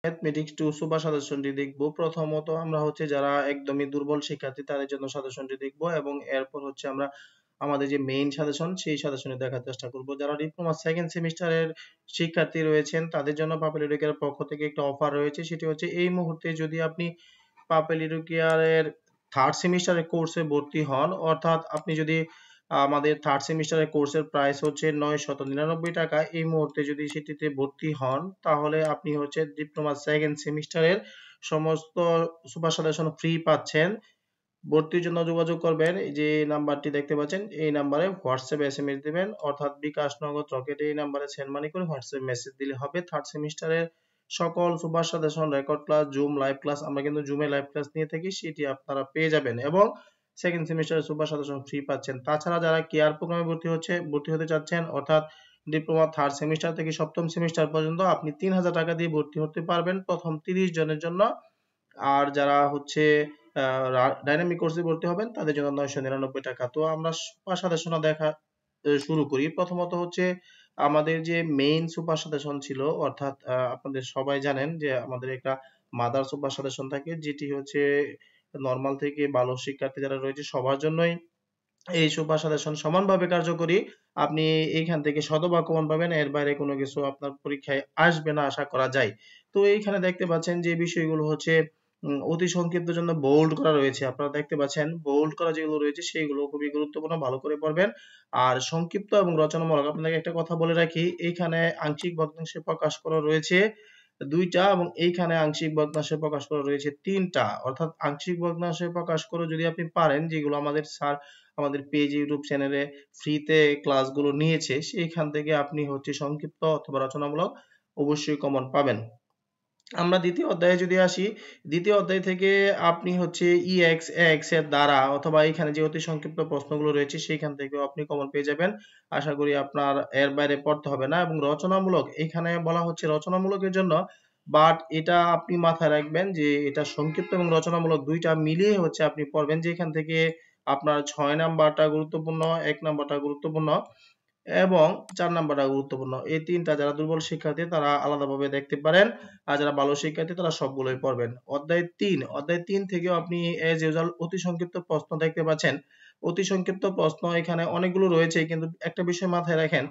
Mathematics 2 super সাজেশনটি দেখব। প্রথমত আমরা হচ্ছে যারা একদমই দুর্বল শিক্ষার্থী তাদের জন্য সাজেশনটি দেখব এবং এরপর হচ্ছে আমরা আমাদের যে মেইন সাজেশন সেই সাজেশনে দেখার চেষ্টা করব। যারা ডিপ্লোমা সেকেন্ড সেমিস্টারের শিক্ষার্থী রয়েছেন তাদের জন্য পাপেল এডুকেয়ারের পক্ষ থেকে একটা অফার রয়েছে, সেটি হচ্ছে এই মুহূর্তে যদি আপনি পাপেল এডুকেয়ারের থার্ড সেমিস্টারের কোর্সে ভর্তি হন, অর্থাৎ আপনি যদি আমাদের থার্ড সেমিস্টারের কোর্সের প্রাইস হচ্ছে 999 টাকা, এই মুহূর্তে যদি সেটিতে ভর্তি হন তাহলে আপনি হচ্ছে ডিপ্লোমা সেকেন্ড সেমিস্টারের সমস্ত সুপার সাজেশন ফ্রি পাচ্ছেন। ভর্তির জন্য যোগাযোগ করবেন, এই যে নাম্বারটি দেখতে পাচ্ছেন এই নাম্বারে হোয়াটসঅ্যাপে এসএমএস দিবেন, অর্থাৎ বিকাশ, নগদ, রকেট এই নাম্বারে সেন্ড মানি করে হোয়াটসঅ্যাপ মেসেজ দিলে হবে। থার্ড সেমিস্টারের সকল super suggestion, record class, zoom live class, আমরা কিন্তু জুমে লাইভ ক্লাস নিয়ে থাকি, সেটি আপনারা পেয়ে যাবেন এবং সেকেন্ড সেমিস্টারের সুপার সাজেশন ফ্রি পাচ্ছেন। তাছাড়া যারা কেয়ার প্রোগ্রামে ভর্তি হতে চাচ্ছেন, অর্থাৎ ডিপ্লোমা থার্ড সেমিস্টার থেকে সপ্তম সেমিস্টার পর্যন্ত আপনি 3000 টাকা দিয়ে ভর্তি হতে পারবেন প্রথম 30 জনের জন্য। আর যারা হচ্ছে ডাইনামিক কোর্সে ভর্তি হবেন তাদের জন্য 999 টাকা। তো আমরা সুপার সাজেশন দেখা শুরু করি। প্রথমত হচ্ছে আমাদের যে মেইন সুপার সাজেশন ছিল, অর্থাৎ আপনাদের সবাই জানেন যে আমাদের একটা মাদার সুপার সাজেশন থাকে, যেটি হচ্ছে নরমাল থেকে ভালো শিক্ষার্থী যারা রয়েছে সবার জন্যই এই সুপার সাজেশন সমানভাবে কার্যকরী। আপনি এইখান থেকে শতভাগ কমন পাবেন, এর বাইরে কোনো কিছু আপনার পরীক্ষায় আসবে না আশা করা যায়। তো এইখানে দেখতে পাচ্ছেন যে বিষয়গুলো হচ্ছে অতি সংক্ষিপ্তের জন্য বোল্ড করা রয়েছে। আপনারা দেখতে পাচ্ছেন বোল্ড করা যেগুলো রয়েছে সেইগুলো খুবই গুরুত্বপূর্ণ, ভালো করে পড়বেন। আর সংক্ষিপ্ত এবং রচনামূলক আপনাকে একটা কথা বলে রাখি, এইখানে আংশিক ভগ্নাংশে প্রকাশ করা রয়েছে 2টা এবং এইখানে আংশিক ভগ্নাংশে প্রকাশ করা রয়েছে 3টা। অর্থাৎ আংশিক ভগ্নাংশে প্রকাশ করে যদি আপনি পারেন, যেগুলো আমাদের স্যার আমাদের পেজ ইউটিউব চ্যানেলে ফ্রিতে ক্লাসগুলো নিয়েছে, সেইখান থেকে আপনি হচ্ছে সংক্ষিপ্ত অথবা রচনামূলক অবশ্যই কমন পাবেন। আমরা দ্বিতীয় অধ্যায়ে যদি আসি, দ্বিতীয় অধ্যায় থেকে আপনি হচ্ছে EX এর দ্বারা অথবা এখানে যে অতি সংক্ষিপ্ত প্রশ্নগুলো রয়েছে সেইখান থেকেও আপনি কমন পেয়ে যাবেন। আশা করি আপনার এর বাইরে পড়তে হবে না। এবং রচনামূলক এখানে বলা হচ্ছে রচনামূলকের জন্য, বাট এটা আপনি মাথায় রাখবেন যে এটা সংক্ষিপ্ত এবং রচনামূলক 2টা মিলিয়ে হচ্ছে আপনি পড়বেন, যেখান থেকে আপনার 6 নাম্বারটা গুরুত্বপূর্ণ, 1 নাম্বারটা গুরুত্বপূর্ণ এবং 4 নাম্বারটা গুরুত্বপূর্ণ। এই 3টা যারা দুর্বল শিক্ষার্থী তারা আলাদাভাবে দেখতে পারেন, আর যারা ভালো শিক্ষার্থী তারা সবগুলোই পড়বেন। অধ্যায় 3 থেকেও আপনি এজ ইউজুয়াল অতি সংক্ষিপ্ত প্রশ্ন দেখতে পাচ্ছেন। অতি সংক্ষিপ্ত প্রশ্ন এখানে অনেকগুলো রয়েছে, কিন্তু একটা বিষয় মাথায় রাখেন,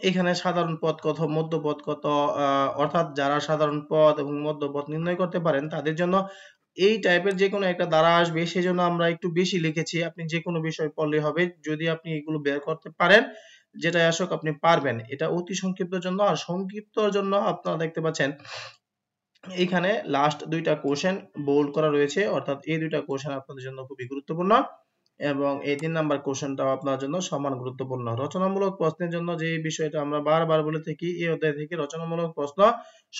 এখানে সাধারণ পদ কত, মধ্য পদ কত, অর্থাৎ যারা সাধারণ পদ এবং মধ্য পদ নির্ণয় করতে পারেন তাদের জন্য এই টাইপের যেকোনো একটা ধারা আসবে, সেজন্য আমরা একটু বেশি লিখেছি। আপনি যেকোনো বিষয় পড়লেই হবে, যদি আপনি এগুলো বের করতে পারেন, যেটাই আসুক আপনি পারবেন। এটা অতি সংক্ষিপ্তর জন্য। আর সংক্ষিপ্তর জন্য আপনারা দেখতে পাচ্ছেন এইখানে লাস্ট 2টা কোশ্চেন বোল্ড করা রয়েছে, অর্থাৎ এই 2টা কোশ্চেন আপনাদের জন্য খুবই গুরুত্বপূর্ণ এবং এই 3 নাম্বার কোশ্চেনটাও আপনার জন্য সমান গুরুত্বপূর্ণ। রচনামূলক প্রশ্নের জন্য যে বিষয়টা আমরা বারবার বলে থাকি, এই অধ্যায় থেকে রচনামূলক প্রশ্ন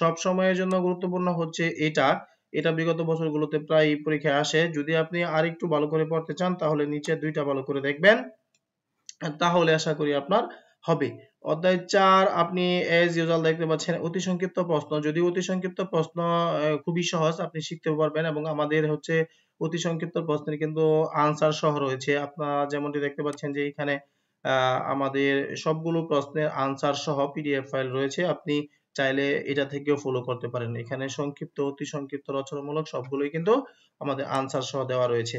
সব সময়ের জন্য গুরুত্বপূর্ণ হচ্ছে এটা। এটা বিগত বছরগুলোতে প্রায় পরীক্ষায় আসে। যদি আপনি আরেকটু ভালো করে পড়তে চান তাহলে নিচের 2টা ভালো করে দেখবেন, তাহলে আশা করি আপনার হবে। অধ্যায় 4 আপনি এজ ইউজুয়াল দেখতে পাচ্ছেন অতি সংক্ষিপ্ত প্রশ্ন। যদি অতি সংক্ষিপ্ত প্রশ্ন খুবই সহজ, আপনি শিখতে পারবেন এবং আমাদের হচ্ছে অতি সংক্ষিপ্ত প্রশ্নের কিন্তু আনসার সহ রয়েছে। আপনারা যেমনটি দেখতে পাচ্ছেন যে এখানে আমাদের সবগুলো প্রশ্নের আনসার সহ পিডিএফ ফাইল রয়েছে। আপনি চাইলে এটা থেকেও ফলো করতে পারেন। এখানে সংক্ষিপ্ত, অতি সংক্ষিপ্ত, রচনামূলক সবগুলোই কিন্তু আমাদের আনসার সহ দেওয়া রয়েছে।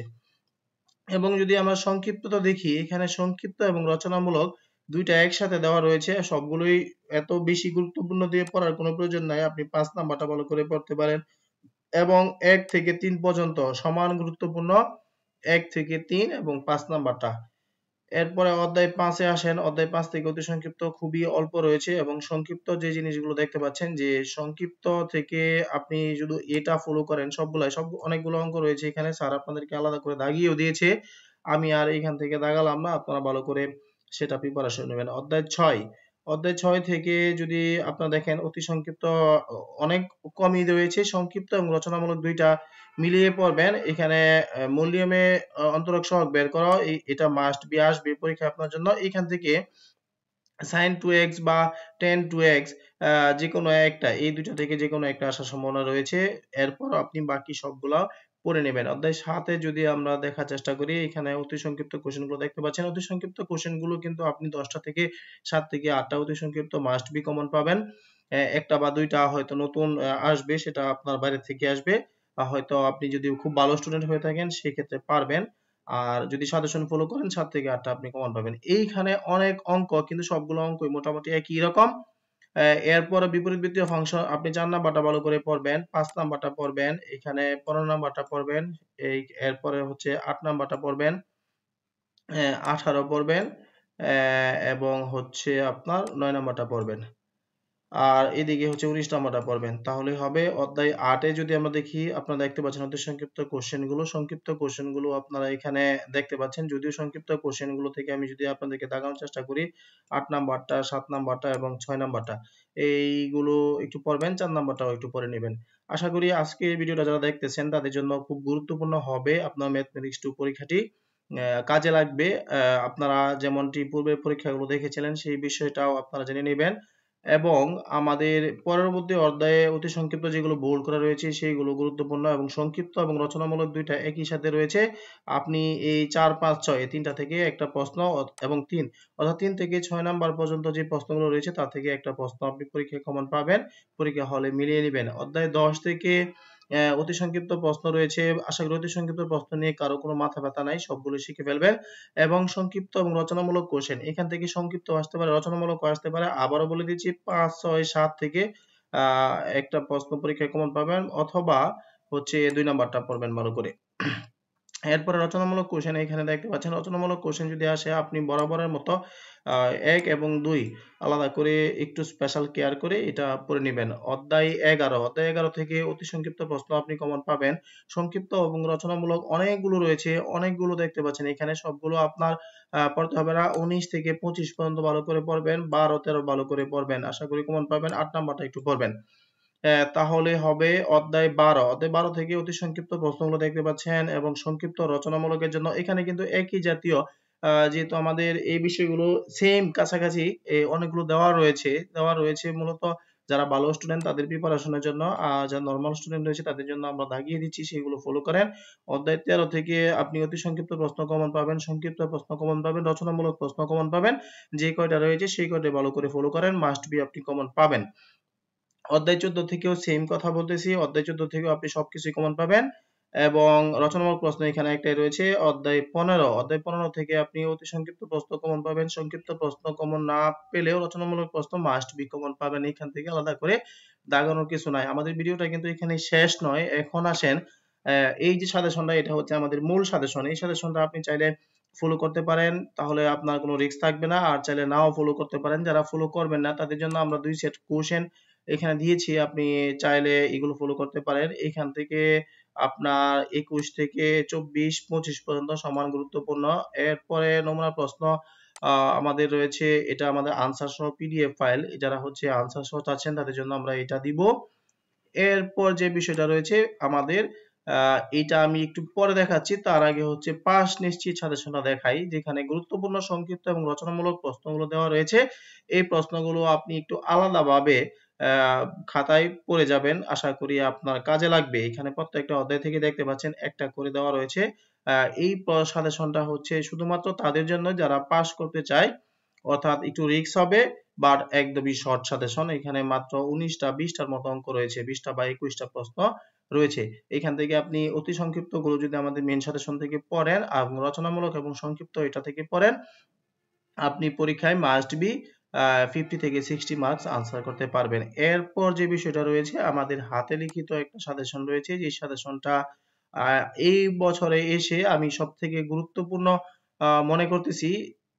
এবং যদি আমরা সংক্ষিপ্ততা দেখি, এখানে সংক্ষিপ্ত এবং রচনামূলক 2টা একসাথে দেওয়া রয়েছে। সবগুলোই এত বেশি গুরুত্বপূর্ণ দিয়ে পড়ার কোনো প্রয়োজন নাই। আপনি 5 নাম্বারটা ভালো করে পড়তে পারেন এবং 1 থেকে 3 পর্যন্ত সমান গুরুত্বপূর্ণ। 1 থেকে 3 এবং 5 নাম্বারটা। এরপরে অধ্যায় 5 এ আসেন। অধ্যায় 5 থেকে অতি সংক্ষিপ্ত খুবই অল্প রয়েছে এবং সংক্ষিপ্ত যে জিনিসগুলো দেখতে পাচ্ছেন যে সংক্ষিপ্ত থেকে আপনি যদি এটা ফলো করেন সবগুলাই, অনেকগুলো অঙ্ক রয়েছে এখানে, স্যার আপনাদেরকে আলাদা করে দাগিয়েও দিয়েছে। আমি আর এখান থেকে দাগালাম না, আপনারা ভালো করে সেটা প্রিপারেশন নেবেন। অধ্যায় 6 থেকে যদি আপনারা দেখেন অতি সংক্ষিপ্ত অনেক কমই রয়েছে, সংক্ষিপ্ত এবং রচনামূলক 2টা মিলিয়ে পড়বেন। এখানে মূল নিয়মে অন্তরক সহগ বের করা, এটা মাস্ট বি আসবে পরীক্ষায় আপনার জন্য। এখান থেকে sin 2x বা tan 2x যেকোনো একটা, এই 2টা থেকে যেকোনো একটা আসার সম্ভাবনা রয়েছে। এরপর আপনি বাকি সবগুলা পড়ে নেবেন। অধ্যায় 7 এ যদি আমরা দেখার চেষ্টা করি, এখানে অতি সংক্ষিপ্ত কোশ্চেন গুলো দেখতে পাচ্ছেন। অতি সংক্ষিপ্ত কোশ্চেন গুলো কিন্তু আপনি 10টা থেকে 7 থেকে 8টা অতি সংক্ষিপ্ত মাস্ট বি কমন পাবেন। একটা বা দুইটা হয়তো নতুন আসবে, সেটা আপনার বাইরে থেকে আসবে। হয়তো আপনি যদি খুব ভালো স্টুডেন্ট হয়ে থাকেন সেক্ষেত্রে পারবেন। আর যদি সাজেশন ফলো করেন 7 থেকে 8টা আপনি কমন পাবেন। এইখানে অনেক অঙ্ক, কিন্তু সবগুলো অঙ্কই মোটামুটি একই রকম। এরপরে বিপরীত বৃত্তীয় ফাংশন আপনি 4 নাম্বারটা ভালো করে পড়বেন, 5 নাম্বারটা পড়বেন, এখানে 15 নাম্বারটা পড়বেন, এরপরে হচ্ছে 8 নাম্বারটা পড়বেন, 18 পড়বেন, এবং হচ্ছে আপনার 9 নাম্বারটা পড়বেন। আর এদিকে হচ্ছে 19 নাম্বারটা পড়বেন। তাহলে হবে অধ্যায় 8 এ যদি আমরা দেখি, আপনারা দেখতে পাচ্ছেন অতি সংক্ষিপ্ত কোশ্চেন গুলো। সংক্ষিপ্ত কোশ্চেন গুলো আপনারা এখানে দেখতে পাচ্ছেন। যদিও সংক্ষিপ্ত কোশ্চেন গুলো থেকে আমি যদি আপনাদেরকে দেখানোর চেষ্টা করি, 8 নাম্বারটা, 7 নাম্বারটা এবং 6 নাম্বারটা এইগুলো একটু পড়বেন, 4 নাম্বারটাও একটু পড়ে নেবেন। আশা করি আজকে এই ভিডিওটা যারা দেখতেছেন তাদের জন্য খুব গুরুত্বপূর্ণ হবে আপনার ম্যাথমেটিক্স 2 পরীক্ষাটি। কাজে লাগবে। আপনারা যেমনটি পূর্বের পরীক্ষাগুলো দেখেছিলেন সেই বিষয়টাও আপনারা জেনে নেবেন। এবং আমাদের পরবর্তী অধ্যায়ে অতি সংক্ষিপ্ত যেগুলো বোল্ড করা রয়েছে সেইগুলো গুরুত্বপূর্ণ, এবং সংক্ষিপ্ত এবং রচনামূলক দুইটা একই সাথে রয়েছে। আপনি এই 4, 5, 6 এই তিনটা থেকে একটা প্রশ্ন এবং 3 অর্থাৎ 3 থেকে 6 নাম্বার পর্যন্ত যে প্রশ্নগুলো রয়েছে তার থেকে একটা প্রশ্ন আপনি পরীক্ষায় কমন পাবেন। পরীক্ষা হলে মিলিয়ে নেবেন। অধ্যায় 10 থেকে অতি সংক্ষিপ্ত প্রশ্ন রয়েছে। আশা করি অতি সংক্ষিপ্ত প্রশ্ন নিয়ে কারো কোনো মাথা ব্যথা নাই, সবগুলো শিখে ফেলবেন। এবং সংক্ষিপ্ত এবং রচনামূলক কোশ্চেন, এখান থেকে সংক্ষিপ্ত আসতে পারে, রচনামূলক আসতে পারে। আবারও বলে দিচ্ছি, 5, 6, 7 থেকে একটা প্রশ্ন পরীক্ষায় কমন পাবেন, অথবা হচ্ছে 2 নাম্বারটা পড়বেন ভালো করে। এরপরে রচনামূলক কোশ্চেন এখানে দেখতে পাচ্ছেন। রচনামূলক কোশ্চেন যদি আসে, আপনি বরাবরের মতো 1 এবং 2 আলাদা করে একটু স্পেশাল কেয়ার করে এটা পড়ে নেবেন। অধ্যায় 11 থেকে অতি সংক্ষিপ্ত প্রশ্ন আপনি কমন পাবেন। সংক্ষিপ্ত এবং রচনামূলক অনেকগুলো রয়েছে, অনেকগুলো দেখতে পাচ্ছেন এখানে। সবগুলো আপনার পড়তে হবে না। 19 থেকে 25 পর্যন্ত ভালো করে পড়বেন, 12, 13 ভালো করে পড়বেন। আশা করি কমন পাবেন। 8 নাম্বারটা একটু পড়বেন। তাহলে হবে অধ্যায় 12। অধ্যায় 12 থেকে অতি সংক্ষিপ্ত প্রশ্নগুলো দেখতে পাচ্ছেন, এবং সংক্ষিপ্ত রচনামূলকের জন্য এখানে কিন্তু একই জাতীয়, যেহেতু আমাদের এই বিষয়গুলো সেম কাছাকাছি অনেকগুলো দেওয়া রয়েছে মূলত যারা ভালো স্টুডেন্ট তাদের প্রিপারেশনের জন্য। আর যারা নরমাল স্টুডেন্ট রয়েছে তাদের জন্য আমরা দাগিয়ে দিচ্ছি, সেগুলো ফলো করেন। অধ্যায় 13 থেকে আপনি অতি সংক্ষিপ্ত প্রশ্ন কমন পাবেন, সংক্ষিপ্ত প্রশ্ন কমন পাবেন, রচনামূলক প্রশ্ন কমন পাবেন। যে কয়টা রয়েছে সেই কয়টা ভালো করে ফলো করেন, মাস্ট বি আপনি কমন পাবেন। অধ্যায় 14 থেকেও সেম কথা বলতেছি, অধ্যায় 14 থেকেও আপনি সবকিছুই কমন পাবেন। এবং রচনামূলক প্রশ্ন এখানে একটাই রয়েছে, অধ্যায় 15 থেকে আপনি অতি সংক্ষিপ্ত প্রশ্ন কমন পাবেন। সংক্ষিপ্ত প্রশ্ন কমন না পেলেও রচনামূলক প্রশ্ন মাস্ট বি কমন পাবেন। এখান থেকে আলাদা করে দাগানোর কিছু নাই। আমাদের ভিডিওটা কিন্তু এখানে শেষ নয়। এখন আসেন, এই যে সাজেশনটা, এটা হচ্ছে আমাদের মূল সাজেশন। এই সাজেশনটা আপনি চাইলে ফলো করতে পারেন, তাহলে আপনার কোনো রিস্ক থাকবে না। আর চাইলে নাও ফলো করতে পারেন। যারা ফলো করবেন না তাদের জন্য আমরা 2 সেট কোশ্চেন এখানে দিয়েছি, আপনি চাইলে এগুলো ফলো করতে পারেন। এখান থেকে আপনার 21 থেকে 24, 25 পর্যন্ত সমান গুরুত্বপূর্ণ। এরপরে নমুনা প্রশ্ন আমাদের রয়েছে, এটা আমাদের আনসার সহ পিডিএফ ফাইল। যারা হচ্ছে আনসার সহ চাচ্ছেন তাদের জন্য আমরা এটা দিব। এরপর যে বিষয়টা রয়েছে আমাদের, এটা আমি একটু পরে দেখাচ্ছি। তার আগে হচ্ছে পাস নিশ্চিত সাজেশনটা দেখাই, যেখানে গুরুত্বপূর্ণ সংক্ষিপ্ত এবং রচনামূলক প্রশ্নগুলো দেওয়া রয়েছে। এই প্রশ্নগুলো আপনি একটু আলাদাভাবে খাতায় পড়ে যাবেন। আশা করি আপনার কাজে লাগবে। এখানে প্রত্যেকটা অধ্যায় থেকে দেখতে পাচ্ছেন একটা করে দেওয়া রয়েছে। এই সাজেশনটা হচ্ছে শুধুমাত্র তাদের জন্য যারা পাস করতে চায়, অর্থাৎ একটু রিস্ক হবে, বাট একদমই শর্ট সাজেশন। এখানে মাত্র 19টা 20টার মতো অঙ্ক রয়েছে, 20টা বা 21টা প্রশ্ন রয়েছে। এখান থেকে আপনি অতি সংক্ষিপ্ত গুলো যদি আমাদের মেইন সাজেশন থেকে পড়েন এবং রচনামূলক এবং সংক্ষিপ্ত এটা থেকে পড়েন, আপনি পরীক্ষায় মাস্ট বি 50 থেকে 60 মার্কস আনসার করতে পারবেন। এরপর যে বিষয়টা রয়েছে, আমাদের হাতে লিখিত একটা সাজেশন রয়েছে, যে সাজেশনটা এই বছরে এসে আমি সবথেকে গুরুত্বপূর্ণ মনে করতেছি।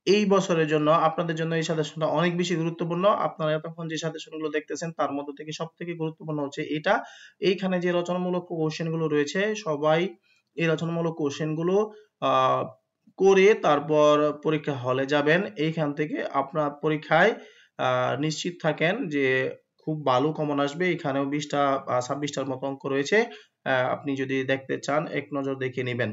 এই বছরের জন্য আপনাদের জন্য এই সাজেশনটা অনেক বেশি গুরুত্বপূর্ণ। আপনারা এতক্ষণ যে সাজেশনগুলো দেখতেছেন তার মধ্য থেকে সবথেকে গুরুত্বপূর্ণ হচ্ছে এটা। এইখানে যে রচনামূলক কোশ্চেন গুলো রয়েছে, সবাই এই রচনামূলক কোশ্চেন গুলো আহ করে তারপর পরীক্ষা হলে যাবেন। এইখান থেকে আপনার পরীক্ষায় নিশ্চিত থাকেন যে খুব ভালো কমন আসবে। এখানেও 20টা 26টার মতো অঙ্ক রয়েছে। আপনি যদি দেখতে চান এক নজর দেখে নিবেন।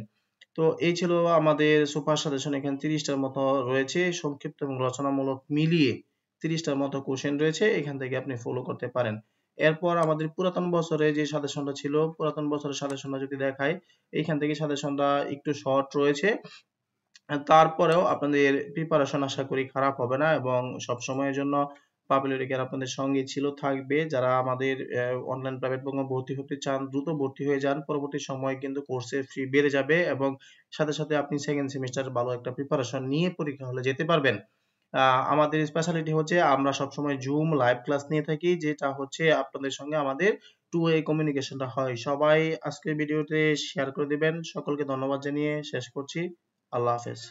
তো এই ছিল আমাদের সুপার সাজেশন। এখানে 30টার মতো রয়েছে, সংক্ষিপ্ত এবং রচনামূলক মিলিয়ে 30টার মতো কোশ্চেন রয়েছে। এখান থেকে আপনি ফলো করতে পারেন। এরপর আমাদের পুরাতন বছরে যে সাজেশনটা ছিল, পুরাতন বছরের সাজেশনটা যদি দেখাই, এইখান থেকে সাজেশনটা একটু শর্ট রয়েছে। তারপরেও আপনাদের প্রিপারেশন আশা করি খারাপ হবে না, এবং সব সময়ের জন্য পাপুলারিটি কেয়ার আপনাদের সঙ্গে ছিল, থাকবে। যারা আমাদের অনলাইন প্রাইভেট প্রোগ্রামে ভর্তি হতে চান দ্রুত ভর্তি হয়ে যান। পরবর্তী সময়ে কিন্তু কোর্সের ফি বেড়ে যাবে এবং সাথে সাথে আপনি সেকেন্ড সেমিস্টার ভালো একটা প্রিপারেশন নিয়ে পরীক্ষা হলে যেতে পারবেন। আমাদের স্পেশালিটি হচ্ছে আমরা সবসময় জুম লাইভ ক্লাস নিয়ে থাকি, যেটা হচ্ছে আপনাদের সঙ্গে আমাদের টু ওয়ে কমিউনিকেশনটা হয়। সবাই আজকের ভিডিওতে শেয়ার করে দিবেন। সকলকে ধন্যবাদ জানিয়ে শেষ করছি। আল্লাহ হাফেজ।